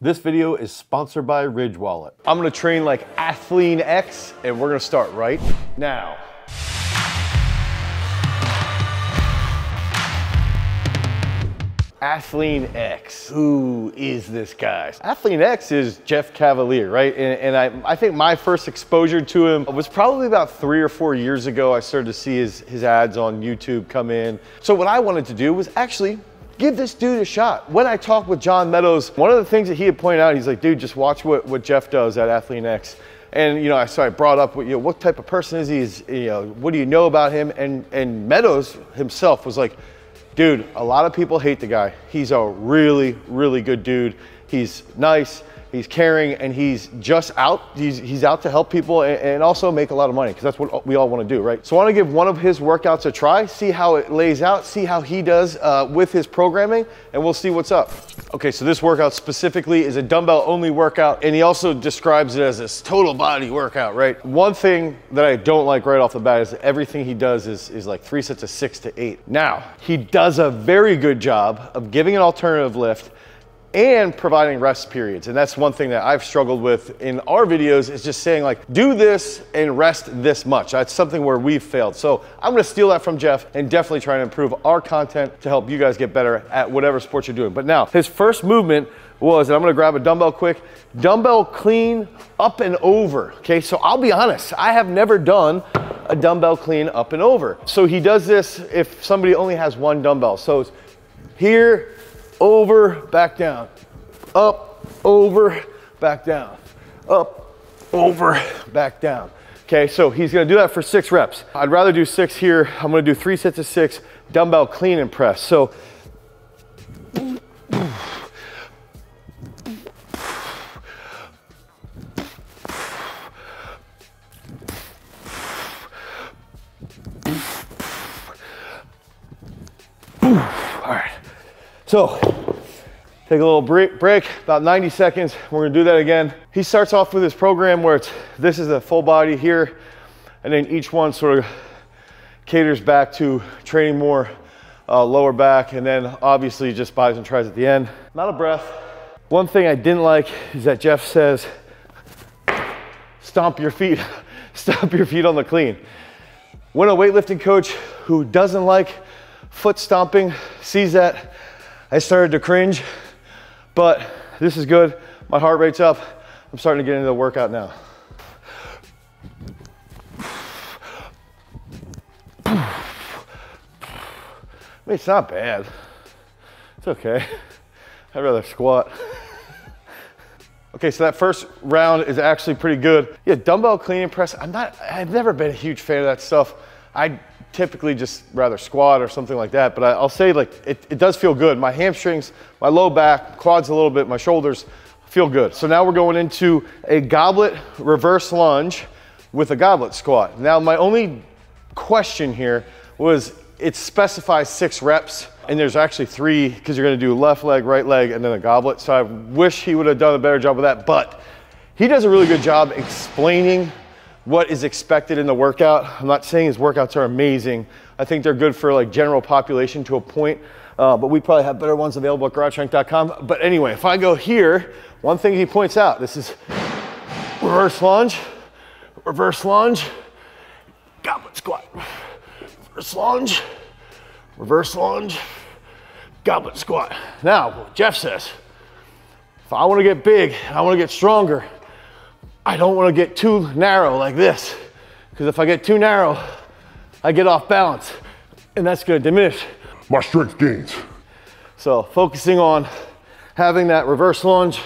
This video is sponsored by Ridge Wallet. I'm gonna train like Athlean X, and we're gonna start right now. Athlean X, who is this guy? Athlean X is Jeff Cavaliere, right? And I think my first exposure to him was probably about 3 or 4 years ago. I started to see his ads on YouTube come in. So what I wanted to do was actually give this dude a shot. When I talked with John Meadows, one of the things that he had pointed out, he's like, dude, just watch what Jeff does at Athlean X. And so I brought up, what type of person is he? What do you know about him? And Meadows himself was like, dude, a lot of people hate the guy. He's a really, really good dude. He's nice, he's caring, and he's just out. He's out to help people and also make a lot of money, because that's what we all want to do, right? So I want to give one of his workouts a try, see how it lays out, see how he does with his programming, and we'll see what's up. Okay, so this workout specifically is a dumbbell only workout, and he also describes it as this total body workout, right? One thing that I don't like right off the bat is that everything he does is like 3 sets of 6 to 8. Now, he does a very good job of giving an alternative lift and providing rest periods. And that's one thing that I've struggled with in our videos, is just saying like, do this and rest this much. That's something where we've failed. So I'm gonna steal that from Jeff and definitely try to improve our content to help you guys get better at whatever sport you're doing. But now, his first movement was, and I'm gonna grab a dumbbell quick, dumbbell clean up and over. Okay, so I'll be honest, I have never done a dumbbell clean up and over. So he does this if somebody only has one dumbbell. So it's here, over, back down, up, over, back down, up, over, back down. Okay, so he's gonna do that for 6 reps. I'd rather do 6 here. I'm gonna do 3 sets of 6, dumbbell clean and press. So, all right. So, take a little break, about 90 seconds. We're gonna do that again. He starts off with his program where this is a full body here, and then each one sort of caters back to training more lower back, and then obviously just bis and tris at the end. Not a breath. One thing I didn't like is that Jeff says, stomp your feet, stomp your feet on the clean. When a weightlifting coach who doesn't like foot stomping sees that, I started to cringe, but this is good. My heart rate's up. I'm starting to get into the workout now. I mean, it's not bad. It's okay. I'd rather squat. Okay, so that first round is actually pretty good. Yeah, dumbbell clean and press. I've never been a huge fan of that stuff. I typically just rather squat or something like that, but I'll say like it does feel good. My hamstrings, my low back, quads a little bit, my shoulders feel good. So now we're going into a goblet reverse lunge with a goblet squat. Now my only question here was, it specifies 6 reps, and there's actually 3 because you're gonna do left leg, right leg, and then a goblet. So I wish he would have done a better job of that, but he does a really good job explaining what is expected in the workout. I'm not saying his workouts are amazing. I think they're good for like general population to a point, but we probably have better ones available at garagestrength.com. But anyway, if I go here, one thing he points out, this is reverse lunge, goblet squat, reverse lunge, goblet squat. Now, what Jeff says, if I wanna get big, I wanna get stronger, I don't want to get too narrow like this, because if I get too narrow, I get off balance, and that's going to diminish my strength gains. So focusing on having that reverse lunge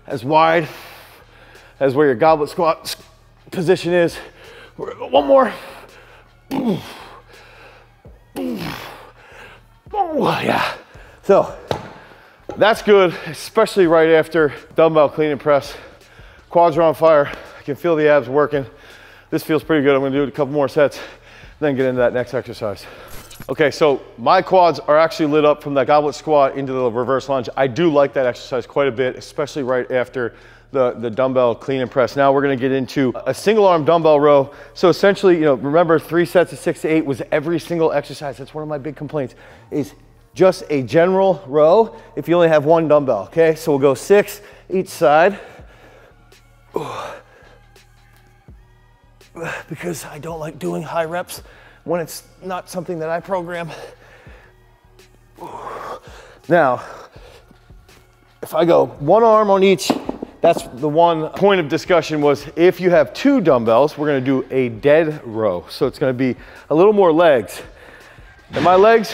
as wide as where your goblet squat position is. One more. Oh, yeah. So that's good, especially right after dumbbell clean and press. Quads are on fire. I can feel the abs working. This feels pretty good. I'm gonna do it a couple more sets, then get into that next exercise. Okay, so my quads are actually lit up from that goblet squat into the reverse lunge. I do like that exercise quite a bit, especially right after the dumbbell clean and press. Now we're gonna get into a single arm dumbbell row. So essentially, remember 3 sets of 6 to 8 was every single exercise. That's one of my big complaints, is just a general row if you only have one dumbbell, okay? So we'll go 6 each side. Because I don't like doing high reps when it's not something that I program. Now, if I go one arm on each, that's the one point of discussion was if you have 2 dumbbells, we're gonna do a dead row. So it's gonna be a little more legs. And my legs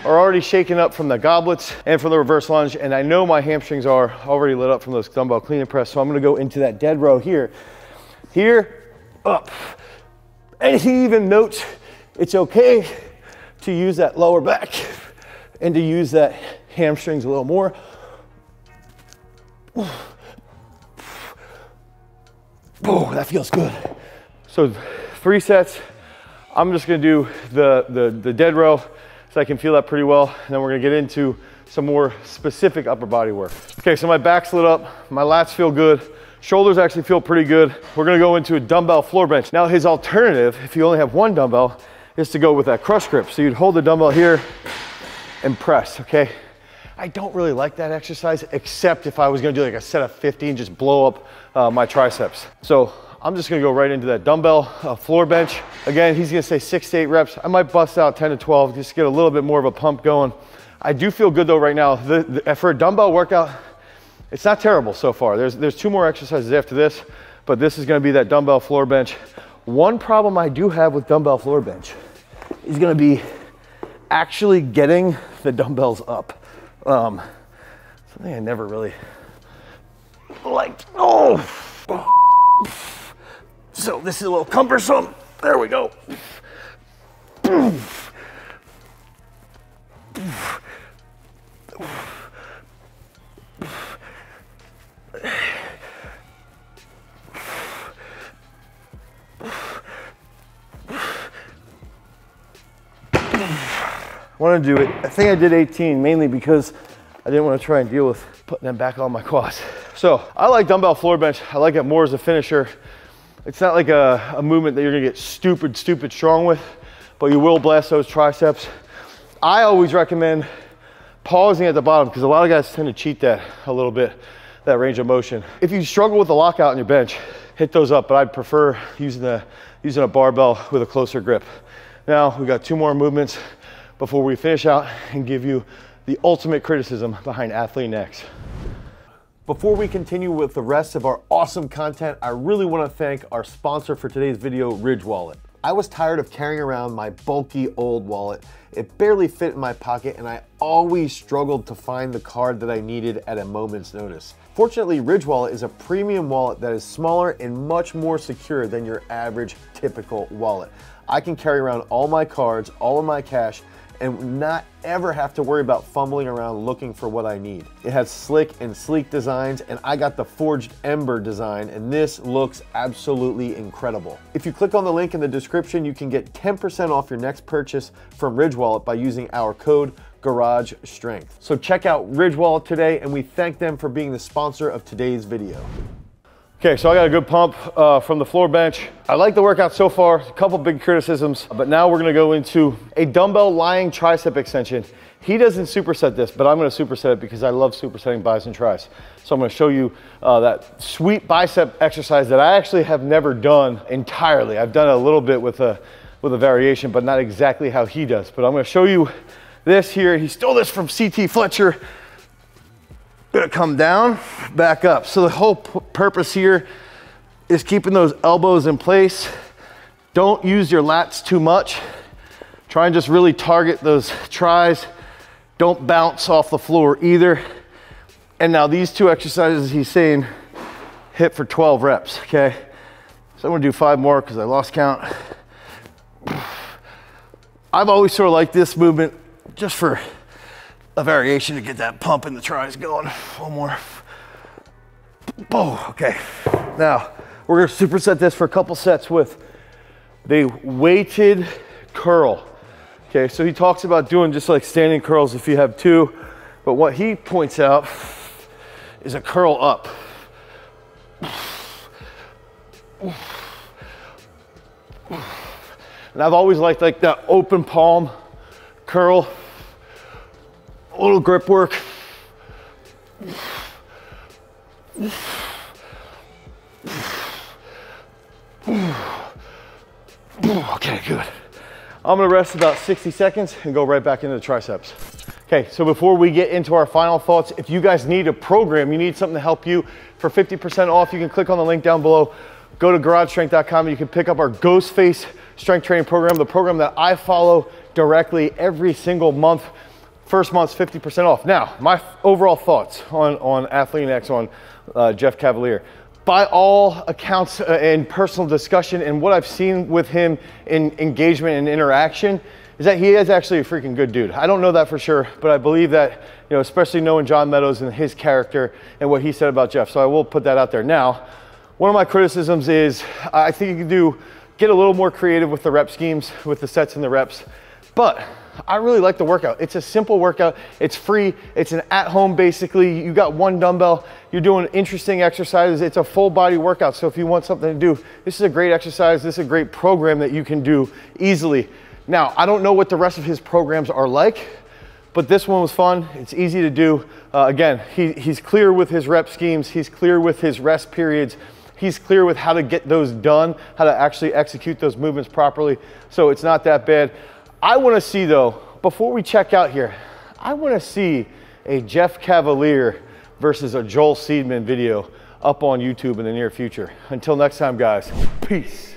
are already shaken up from the goblets and from the reverse lunge, and I know my hamstrings are already lit up from those dumbbell clean and press, so I'm gonna go into that dead row here. Here, up. And he even notes it's okay to use that lower back and to use that hamstrings a little more. Oh, that feels good. So 3 sets. I'm just gonna do the dead row so I can feel that pretty well. And then we're gonna get into some more specific upper body work. Okay, so my back's lit up, my lats feel good, shoulders actually feel pretty good. We're gonna go into a dumbbell floor bench. Now his alternative, if you only have one dumbbell, is to go with that crush grip. So you'd hold the dumbbell here and press, okay? I don't really like that exercise, except if I was gonna do like a set of 50 and just blow up my triceps. So I'm just gonna go right into that dumbbell floor bench. Again, he's gonna say 6 to 8 reps. I might bust out 10 to 12, just get a little bit more of a pump going. I do feel good though right now. For a dumbbell workout, it's not terrible so far. There's 2 more exercises after this, but this is gonna be that dumbbell floor bench. One problem I do have with dumbbell floor bench is gonna be actually getting the dumbbells up. Something I never really liked. Oh! So this is a little cumbersome. There we go. I want to do it. I think I did 18 mainly because I didn't want to try and deal with putting them back on my quads. So I like dumbbell floor bench. I like it more as a finisher. It's not like a movement that you're gonna get stupid strong with, but you will blast those triceps. I always recommend pausing at the bottom because a lot of guys tend to cheat that a little bit, that range of motion. If you struggle with the lockout on your bench, hit those up, but I'd prefer using a barbell with a closer grip. Now we got 2 more movements before we finish out and give you the ultimate criticism behind Athlean X. Before we continue with the rest of our awesome content, I really want to thank our sponsor for today's video, Ridge Wallet. I was tired of carrying around my bulky old wallet. It barely fit in my pocket and I always struggled to find the card that I needed at a moment's notice. Fortunately, Ridge Wallet is a premium wallet that is smaller and much more secure than your average typical wallet. I can carry around all my cards, all of my cash, and not ever have to worry about fumbling around looking for what I need. It has slick and sleek designs, and I got the Forged Ember design, and this looks absolutely incredible. If you click on the link in the description, you can get 10% off your next purchase from Ridge Wallet by using our code Garage Strength. So check out Ridge Wallet today, and we thank them for being the sponsor of today's video. Okay, so I got a good pump from the floor bench. I like the workout so far, a couple big criticisms, but now we're gonna go into a dumbbell lying tricep extension. He doesn't superset this, but I'm gonna superset it because I love supersetting bis and tris. So I'm gonna show you that sweet bicep exercise that I actually have never done entirely. I've done a little bit with a variation, but not exactly how he does. But I'm gonna show you this here. He stole this from CT Fletcher. Gonna come down, back up. So the whole purpose here is keeping those elbows in place. Don't use your lats too much. Try and just really target those tris. Don't bounce off the floor either. And now these 2 exercises he's saying hit for 12 reps, okay? So I'm gonna do 5 more because I lost count. I've always sort of liked this movement just for a variation to get that pump in the tris going. 1 more. Oh, okay. Now, we're gonna superset this for a couple sets with the weighted curl. Okay, so he talks about doing just like standing curls if you have 2, but what he points out is a curl up. And I've always liked like that open palm curl. A little grip work. Okay, good. I'm gonna rest about 60 seconds and go right back into the triceps. Okay, so before we get into our final thoughts, if you guys need a program, you need something to help you, for 50% off, you can click on the link down below, go to garagestrength.com, and you can pick up our Ghost Face strength training program, the program that I follow directly every single month. First month's 50% off. Now, my overall thoughts on Athlean X, on Jeff Cavaliere. By all accounts and personal discussion and what I've seen with him in engagement and interaction is that he is actually a freaking good dude. I don't know that for sure, but I believe that, you know, especially knowing John Meadows and his character and what he said about Jeff. So I will put that out there. Now, one of my criticisms is I think you can get a little more creative with the rep schemes, with the sets and the reps, but I really like the workout. It's a simple workout. It's free. It's an at-home, basically. You got one dumbbell. You're doing interesting exercises. It's a full body workout. So if you want something to do, this is a great exercise. This is a great program that you can do easily. Now, I don't know what the rest of his programs are like, but this one was fun. It's easy to do. Again, he's clear with his rep schemes. He's clear with his rest periods. He's clear with how to get those done, how to actually execute those movements properly. So it's not that bad. I want to see, though, before we check out here, I want to see a Jeff Cavaliere versus a Joel Seedman video up on YouTube in the near future. Until next time, guys, peace.